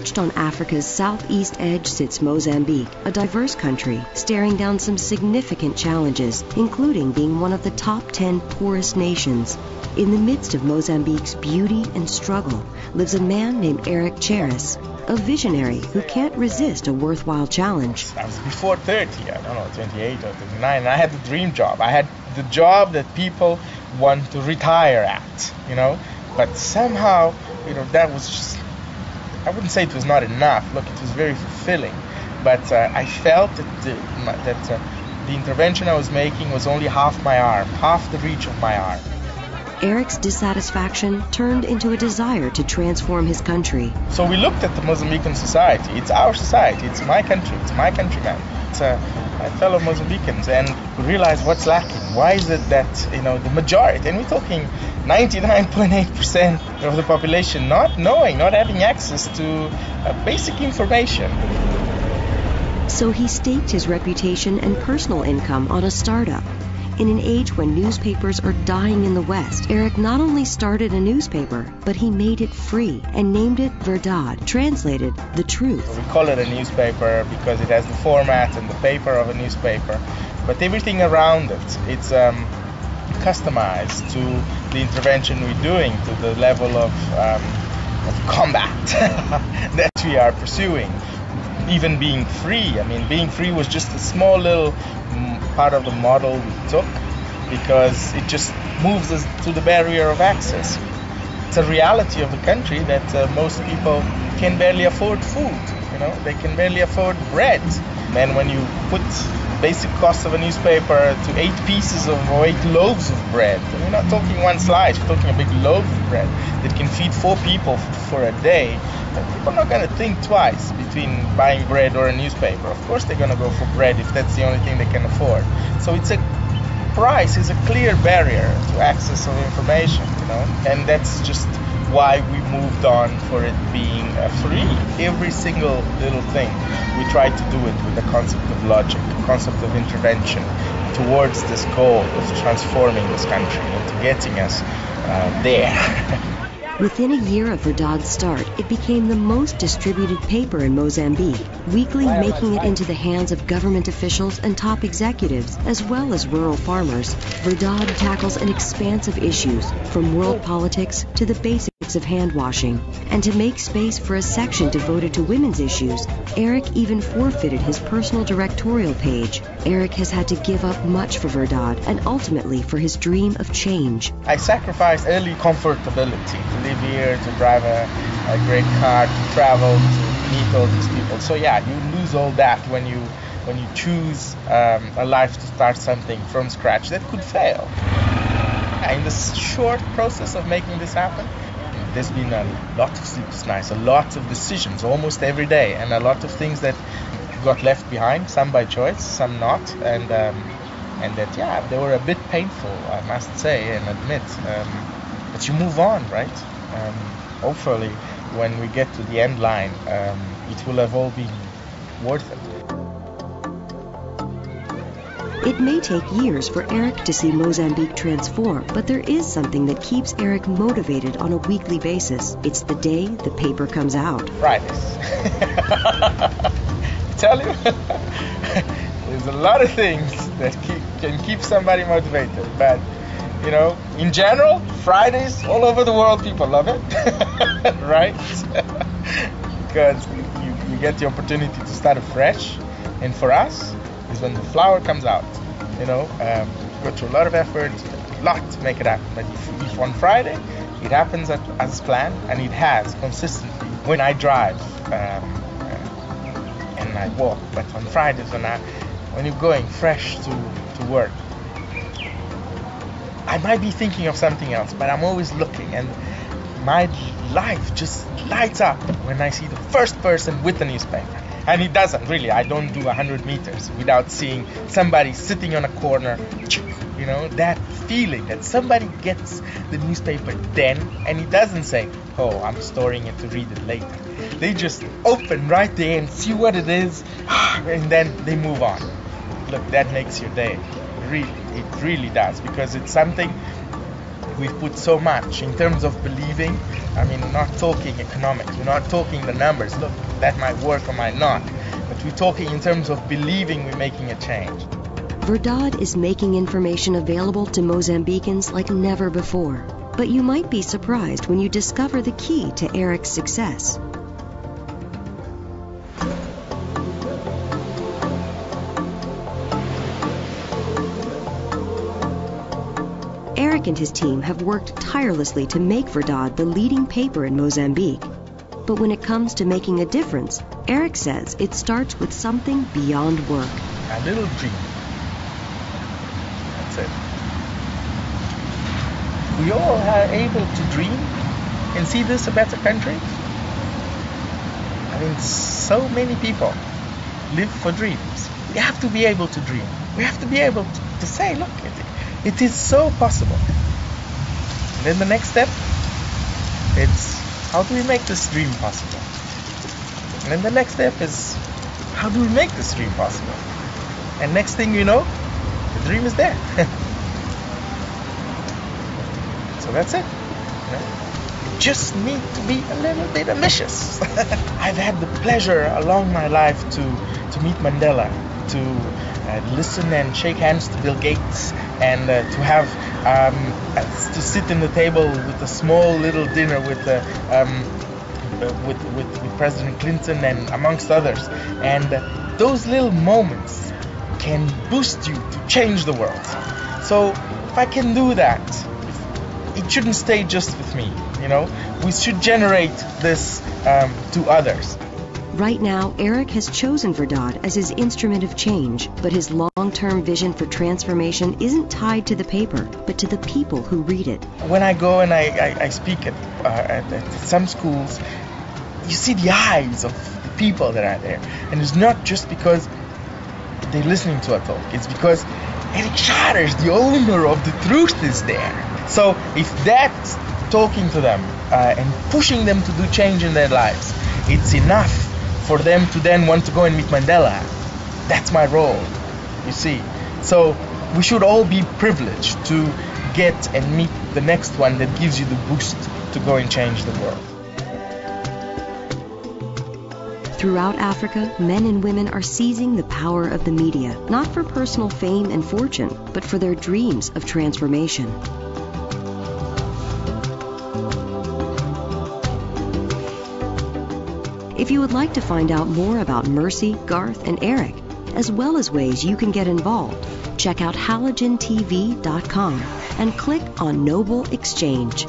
Perched on Africa's southeast edge sits Mozambique, a diverse country, staring down some significant challenges, including being one of the top 10 poorest nations. In the midst of Mozambique's beauty and struggle lives a man named Eric Cheris, a visionary who can't resist a worthwhile challenge. I was before 30, I don't know, 28 or 29, and I had the dream job. I had the job that people want to retire at, but somehow, that was just, I wouldn't say it was not enough. Look, it was very fulfilling, but I felt that the intervention I was making was only half my arm, half the reach of my arm. Eric's dissatisfaction turned into a desire to transform his country. So we looked at the Mozambican society. It's our society. It's my country. It's my countrymen. It's my fellow Mozambicans, and we realized what's lacking. Why is it that the majority, and we're talking 99.8% of the population, not having access to basic information. So he staked his reputation and personal income on a startup. In an age when newspapers are dying in the West, Eric not only started a newspaper, but he made it free and named it Verdade, translated the truth. We call it a newspaper because it has the format and the paper of a newspaper, but everything around it, it's customized to the intervention we're doing, to the level of combat that we are pursuing. Even being free, being free was just a small little part of the model we took, because it just moves us to the barrier of access. It's a reality of the country that most people can barely afford food, they can barely afford bread. And when you put basic cost of a newspaper to 8 pieces of or 8 loaves of bread, and we're not talking one slice, we're talking a big loaf of bread that can feed 4 people for a day, people are not going to think twice between buying bread or a newspaper. Of course they're going to go for bread if that's the only thing they can afford. So price is a clear barrier to access of information, and that's just why we moved on for it being free. Every single little thing, we tried to do it with the concept of logic, the concept of intervention towards this goal of transforming this country into getting us there. Within a year of Verdade's start, it became the most distributed paper in Mozambique, weekly making it into the hands of government officials and top executives, as well as rural farmers. Verdade tackles an expanse of issues, from world politics to the basics of hand washing. And to make space for a section devoted to women's issues, Eric even forfeited his personal directorial page. Eric has had to give up much for Verdade and ultimately for his dream of change. I sacrificed early comfortability to live here, to drive a great car, to travel, to meet all these people. So yeah, you lose all that when you choose a life to start something from scratch that could fail. In this short process of making this happen, there's been a lot of sleepless nights, a lot of decisions almost every day, and a lot of things that got left behind, some by choice, some not, and that they were a bit painful, I must say and admit. But you move on, right? Hopefully, when we get to the end line, it will have all been worth it. It may take years for Eric to see Mozambique transform, but there is something that keeps Eric motivated on a weekly basis. It's the day the paper comes out. Fridays. I tell you, there's a lot of things that can keep somebody motivated, but in general, Fridays all over the world, people love it, right? Because you get the opportunity to start afresh, and for us, is when the flower comes out. Go through a lot of effort, a lot to make it happen. But if on Friday it happens as planned, and it has consistently, when I drive and I walk, but on Fridays when you're going fresh to work, I might be thinking of something else, but I'm always looking, and my life just lights up when I see the first person with the newspaper. And it doesn't really. I don't do 100 meters without seeing somebody sitting on a corner. That feeling that somebody gets the newspaper then, and it doesn't say, oh, I'm storing it to read it later. They just open right there and see what it is, and then they move on. Look, that makes your day. Really, it really does, because it's something we've put so much in terms of believing. I mean, we're not talking economics, we're not talking the numbers, look, that might work or might not, but we're talking in terms of believing we're making a change. Verdade is making information available to Mozambicans like never before. But you might be surprised when you discover the key to Eric's success. Eric and his team have worked tirelessly to make Verdade the leading paper in Mozambique. But when it comes to making a difference, Eric says it starts with something beyond work. A little dream. That's it. We all are able to dream and see this a better country. I mean, so many people live for dreams. We have to be able to dream. We have to be able to say, look, it is so possible. And then the next step, it's how do we make this dream possible? And then the next step is how do we make this dream possible? And next thing you know, the dream is there. So that's it. You just need to be a little bit ambitious. I've had the pleasure along my life to meet Mandela, to listen and shake hands to Bill Gates, and to have to sit in the table with a small little dinner with President Clinton and amongst others. And those little moments can boost you to change the world. So if I can do that, it shouldn't stay just with me, you know. We should generate this to others. Right now, Eric has chosen Verdade as his instrument of change, but his long-term vision for transformation isn't tied to the paper, but to the people who read it. When I go and I speak at some schools, you see the eyes of the people that are there. And it's not just because they're listening to a talk, it's because Eric Schatters, the owner of the truth, is there. So if that's talking to them and pushing them to do change in their lives, it's enough for them to then want to go and meet Mandela. That's my role, you see. So we should all be privileged to get and meet the next one that gives you the boost to go and change the world. Throughout Africa, men and women are seizing the power of the media, not for personal fame and fortune, but for their dreams of transformation. If you would like to find out more about Mercy, Garth, and Eric, as well as ways you can get involved, check out halogentv.com and click on Noble Exchange.